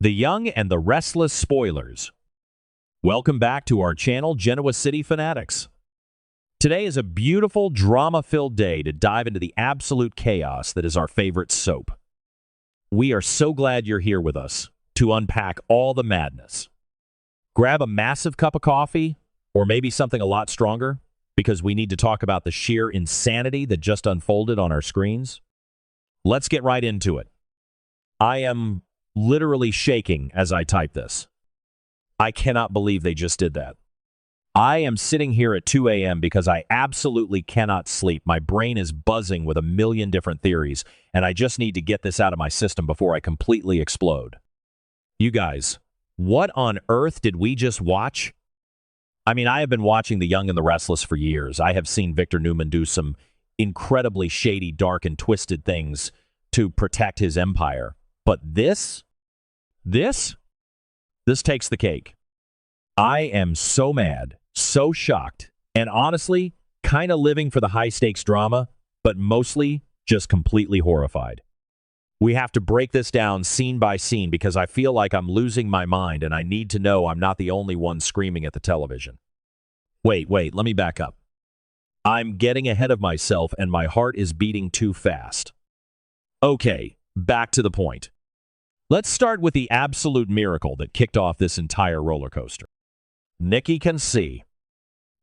The Young and the Restless Spoilers. Welcome back to our channel, Genoa City Fanatics. Today is a beautiful, drama-filled day to dive into the absolute chaos that is our favorite soap. We are so glad you're here with us to unpack all the madness. Grab a massive cup of coffee, or maybe something a lot stronger, because we need to talk about the sheer insanity that just unfolded on our screens. Let's get right into it. I am literally shaking as I type this. I cannot believe they just did that. I am sitting here at 2 a.m. because I absolutely cannot sleep. My brain is buzzing with a million different theories, and I just need to get this out of my system before I completely explode. You guys, what on earth did we just watch? I mean, I have been watching The Young and the Restless for years. I have seen Victor Newman do some incredibly shady, dark, and twisted things to protect his empire. But this takes the cake. I am so mad, so shocked, and honestly, kind of living for the high-stakes drama, but mostly just completely horrified. We have to break this down scene by scene because I feel like I'm losing my mind and I need to know I'm not the only one screaming at the television. Wait, let me back up. I'm getting ahead of myself and my heart is beating too fast. Okay, back to the point. Let's start with the absolute miracle that kicked off this entire roller coaster. Nikki can see.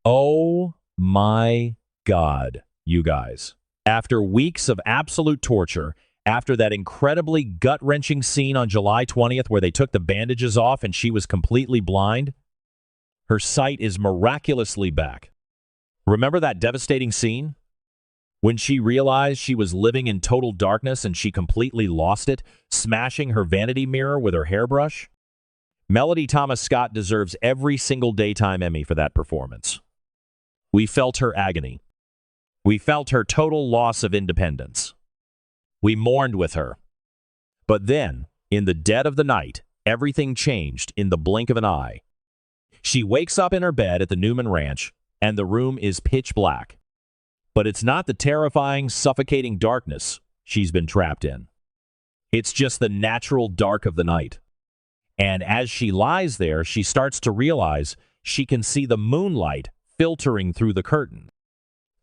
Oh my God, you guys. After weeks of absolute torture, after that incredibly gut-wrenching scene on July 20th where they took the bandages off and she was completely blind, her sight is miraculously back. Remember that devastating scene? When she realized she was living in total darkness and she completely lost it, smashing her vanity mirror with her hairbrush? Melody Thomas Scott deserves every single Daytime Emmy for that performance. We felt her agony. We felt her total loss of independence. We mourned with her. But then, in the dead of the night, everything changed in the blink of an eye. She wakes up in her bed at the Newman Ranch, and the room is pitch black. But it's not the terrifying, suffocating darkness she's been trapped in. It's just the natural dark of the night. And as she lies there, she starts to realize she can see the moonlight filtering through the curtain.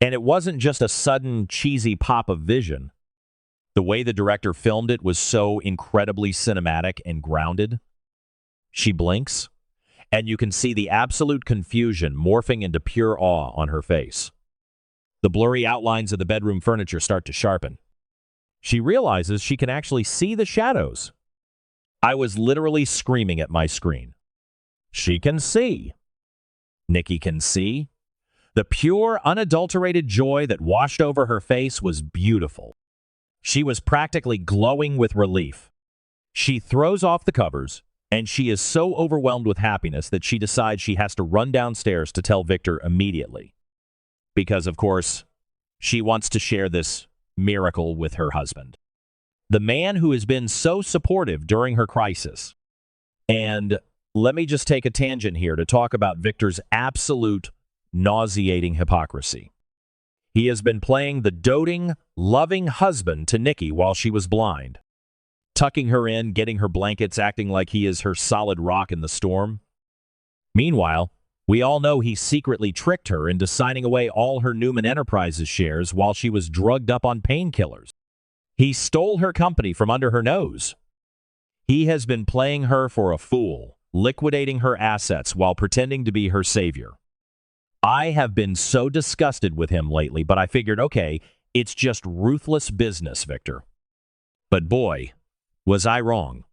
And it wasn't just a sudden, cheesy pop of vision. The way the director filmed it was so incredibly cinematic and grounded. She blinks, and you can see the absolute confusion morphing into pure awe on her face. The blurry outlines of the bedroom furniture start to sharpen. She realizes she can actually see the shadows. I was literally screaming at my screen. She can see. Nikki can see. The pure, unadulterated joy that washed over her face was beautiful. She was practically glowing with relief. She throws off the covers, and she is so overwhelmed with happiness that she decides she has to run downstairs to tell Victor immediately. Because, of course, she wants to share this miracle with her husband, the man who has been so supportive during her crisis. And let me just take a tangent here to talk about Victor's absolute nauseating hypocrisy. He has been playing the doting, loving husband to Nikki while she was blind, tucking her in, getting her blankets, acting like he is her solid rock in the storm. Meanwhile, we all know he secretly tricked her into signing away all her Newman Enterprises shares while she was drugged up on painkillers. He stole her company from under her nose. He has been playing her for a fool, liquidating her assets while pretending to be her savior. I have been so disgusted with him lately, but I figured, okay, it's just ruthless business, Victor. But boy, was I wrong.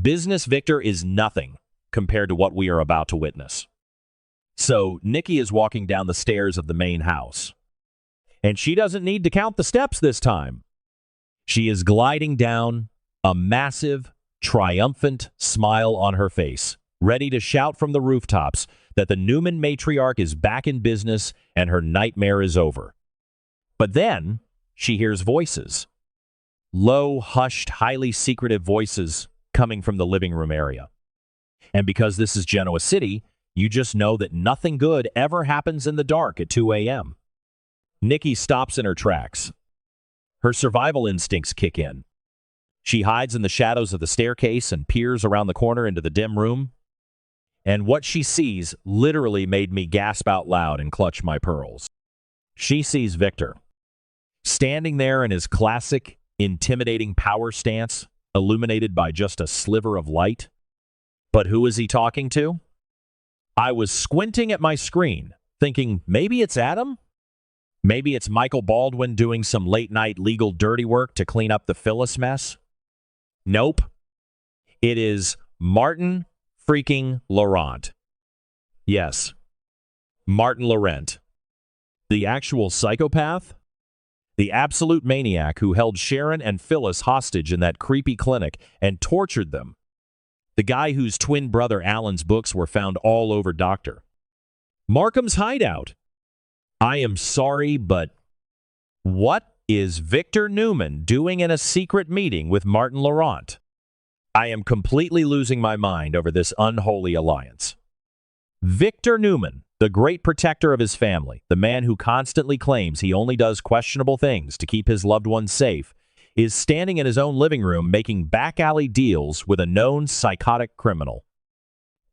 Business Victor is nothing compared to what we are about to witness. So, Nikki is walking down the stairs of the main house. And she doesn't need to count the steps this time. She is gliding down, a massive, triumphant smile on her face, ready to shout from the rooftops that the Newman matriarch is back in business and her nightmare is over. But then, she hears voices. Low, hushed, highly secretive voices coming from the living room area. And because this is Genoa City, you just know that nothing good ever happens in the dark at 2 a.m. Nikki stops in her tracks. Her survival instincts kick in. She hides in the shadows of the staircase and peers around the corner into the dim room. And what she sees literally made me gasp out loud and clutch my pearls. She sees Victor, standing there in his classic, intimidating power stance, illuminated by just a sliver of light. But who is he talking to? I was squinting at my screen, thinking maybe it's Adam? Maybe it's Michael Baldwin doing some late-night legal dirty work to clean up the Phyllis mess? Nope. It is Martin freaking Laurent. Yes, Martin Laurent. The actual psychopath? The absolute maniac who held Sharon and Phyllis hostage in that creepy clinic and tortured them. The guy whose twin brother Alan's books were found all over Dr. Markham's hideout. I am sorry, but what is Victor Newman doing in a secret meeting with Martin Laurent? I am completely losing my mind over this unholy alliance. Victor Newman, the great protector of his family, the man who constantly claims he only does questionable things to keep his loved ones safe, is standing in his own living room making back-alley deals with a known psychotic criminal.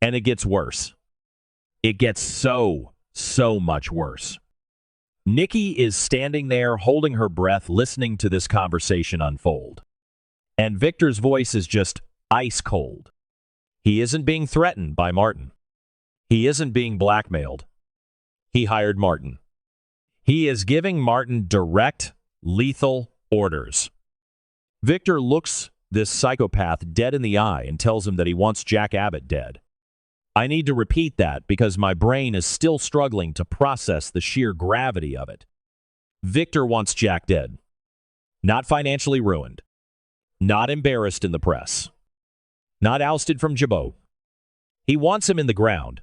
And it gets worse. It gets so much worse. Nikki is standing there holding her breath listening to this conversation unfold. And Victor's voice is just ice cold. He isn't being threatened by Martin. He isn't being blackmailed. He hired Martin. He is giving Martin direct, lethal orders. Victor looks this psychopath dead in the eye and tells him that he wants Jack Abbott dead. I need to repeat that because my brain is still struggling to process the sheer gravity of it. Victor wants Jack dead. Not financially ruined. Not embarrassed in the press. Not ousted from Jabot. He wants him in the ground.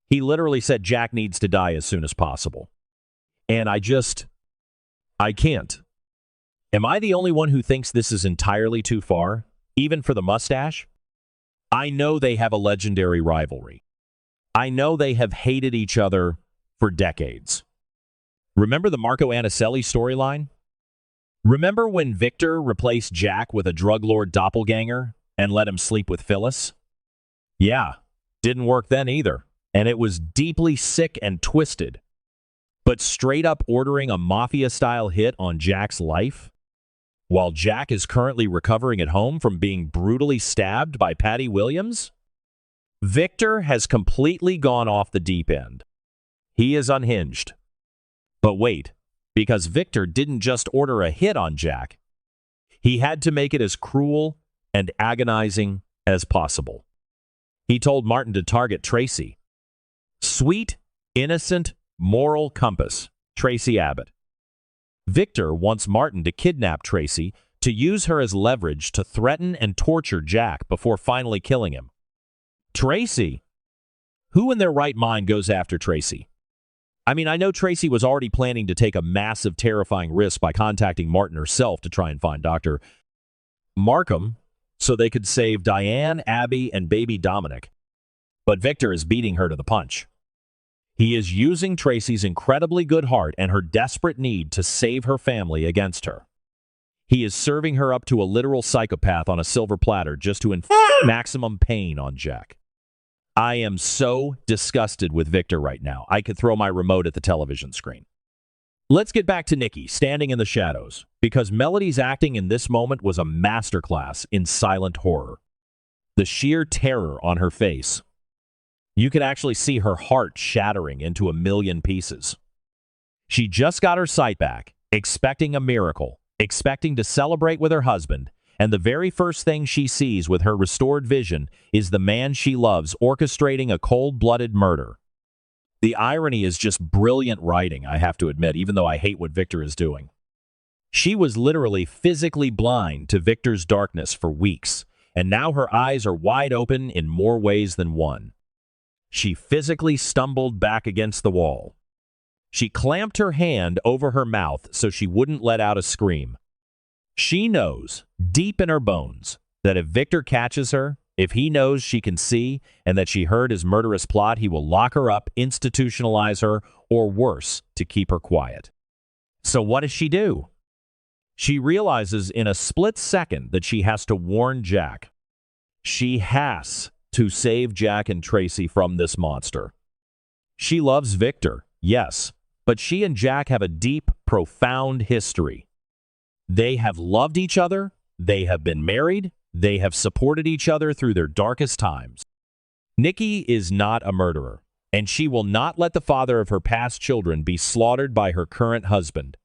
He literally said Jack needs to die as soon as possible. And I can't. Am I the only one who thinks this is entirely too far, even for the mustache? I know they have a legendary rivalry. I know they have hated each other for decades. Remember the Marco Anicelli storyline? Remember when Victor replaced Jack with a drug lord doppelganger and let him sleep with Phyllis? Yeah, didn't work then either, and it was deeply sick and twisted. But straight up ordering a mafia-style hit on Jack's life? While Jack is currently recovering at home from being brutally stabbed by Patty Williams? Victor has completely gone off the deep end. He is unhinged. But wait, because Victor didn't just order a hit on Jack. He had to make it as cruel and agonizing as possible. He told Martin to target Tracy. Sweet, innocent, moral compass, Tracy Abbott. Victor wants Martin to kidnap Tracy to use her as leverage to threaten and torture Jack before finally killing him. Tracy? Who in their right mind goes after Tracy? I mean, I know Tracy was already planning to take a massive, terrifying risk by contacting Martin herself to try and find Dr. Markham so they could save Diane, Abby, and baby Dominic. But Victor is beating her to the punch. He is using Tracy's incredibly good heart and her desperate need to save her family against her. He is serving her up to a literal psychopath on a silver platter just to inflict maximum pain on Jack. I am so disgusted with Victor right now. I could throw my remote at the television screen. Let's get back to Nikki, standing in the shadows, because Melody's acting in this moment was a masterclass in silent horror. The sheer terror on her face. You could actually see her heart shattering into a million pieces. She just got her sight back, expecting a miracle, expecting to celebrate with her husband, and the very first thing she sees with her restored vision is the man she loves orchestrating a cold-blooded murder. The irony is just brilliant writing, I have to admit, even though I hate what Victor is doing. She was literally physically blind to Victor's darkness for weeks, and now her eyes are wide open in more ways than one. She physically stumbled back against the wall. She clamped her hand over her mouth so she wouldn't let out a scream. She knows, deep in her bones, that if Victor catches her, if he knows she can see and that she heard his murderous plot, he will lock her up, institutionalize her, or worse, to keep her quiet. So what does she do? She realizes in a split second that she has to warn Jack. She has to save Jack and Tracy from this monster. She loves Victor, yes, but she and Jack have a deep, profound history. They have loved each other, they have been married, they have supported each other through their darkest times. Nikki is not a murderer, and she will not let the father of her past children be slaughtered by her current husband.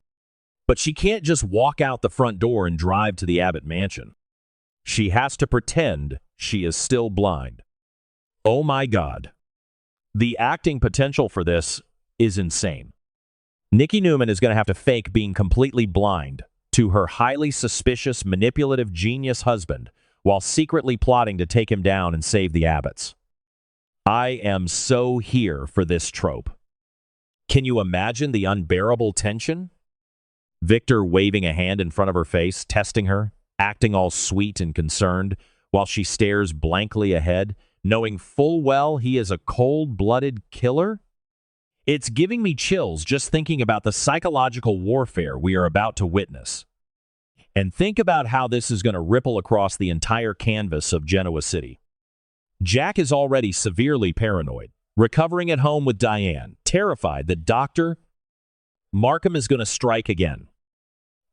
But she can't just walk out the front door and drive to the Abbott mansion. She has to pretend she is still blind. Oh my God. The acting potential for this is insane. Nikki Newman is going to have to fake being completely blind to her highly suspicious, manipulative genius husband while secretly plotting to take him down and save the Abbotts. I am so here for this trope. Can you imagine the unbearable tension? Victor waving a hand in front of her face, testing her, acting all sweet and concerned, while she stares blankly ahead, knowing full well he is a cold-blooded killer? It's giving me chills just thinking about the psychological warfare we are about to witness. And think about how this is going to ripple across the entire canvas of Genoa City. Jack is already severely paranoid, recovering at home with Diane, terrified that Dr. Markham is going to strike again.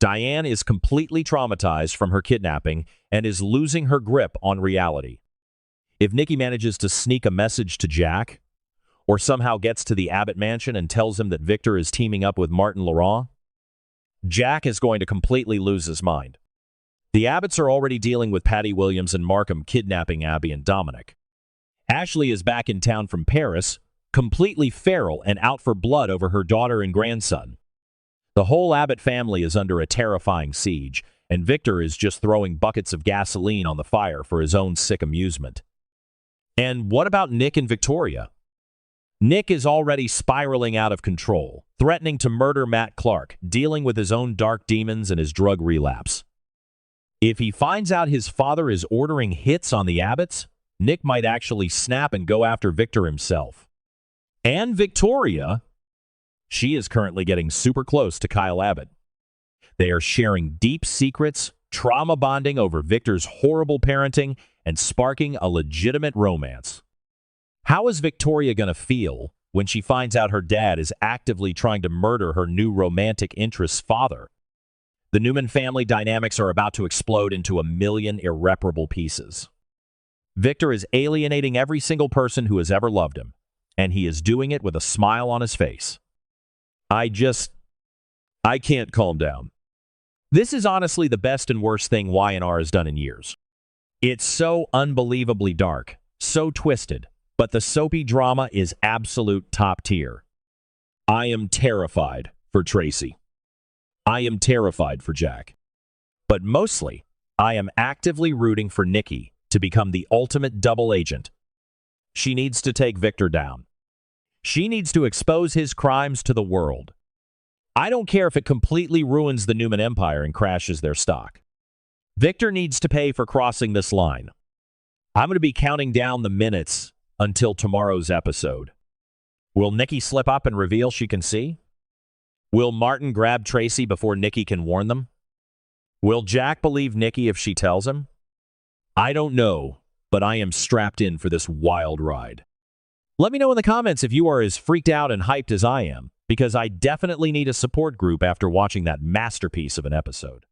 Diane is completely traumatized from her kidnapping and is losing her grip on reality. If Nikki manages to sneak a message to Jack, or somehow gets to the Abbott mansion and tells him that Victor is teaming up with Martin Laurent, Jack is going to completely lose his mind. The Abbotts are already dealing with Patty Williams and Markham kidnapping Abby and Dominic. Ashley is back in town from Paris, completely feral and out for blood over her daughter and grandson. The whole Abbott family is under a terrifying siege, and Victor is just throwing buckets of gasoline on the fire for his own sick amusement. And what about Nick and Victoria? Nick is already spiraling out of control, threatening to murder Matt Clark, dealing with his own dark demons and his drug relapse. If he finds out his father is ordering hits on the Abbotts, Nick might actually snap and go after Victor himself. And Victoria, she is currently getting super close to Kyle Abbott. They are sharing deep secrets, trauma bonding over Victor's horrible parenting, and sparking a legitimate romance. How is Victoria going to feel when she finds out her dad is actively trying to murder her new romantic interest's father? The Newman family dynamics are about to explode into a million irreparable pieces. Victor is alienating every single person who has ever loved him, and he is doing it with a smile on his face. I can't calm down. This is honestly the best and worst thing Y&R has done in years. It's so unbelievably dark, so twisted, but the soapy drama is absolute top tier. I am terrified for Tracy. I am terrified for Jack. But mostly, I am actively rooting for Nikki to become the ultimate double agent. She needs to take Victor down. She needs to expose his crimes to the world. I don't care if it completely ruins the Newman Empire and crashes their stock. Victor needs to pay for crossing this line. I'm going to be counting down the minutes until tomorrow's episode. Will Nikki slip up and reveal she can see? Will Martin grab Tracy before Nikki can warn them? Will Jack believe Nikki if she tells him? I don't know, but I am strapped in for this wild ride. Let me know in the comments if you are as freaked out and hyped as I am, because I definitely need a support group after watching that masterpiece of an episode.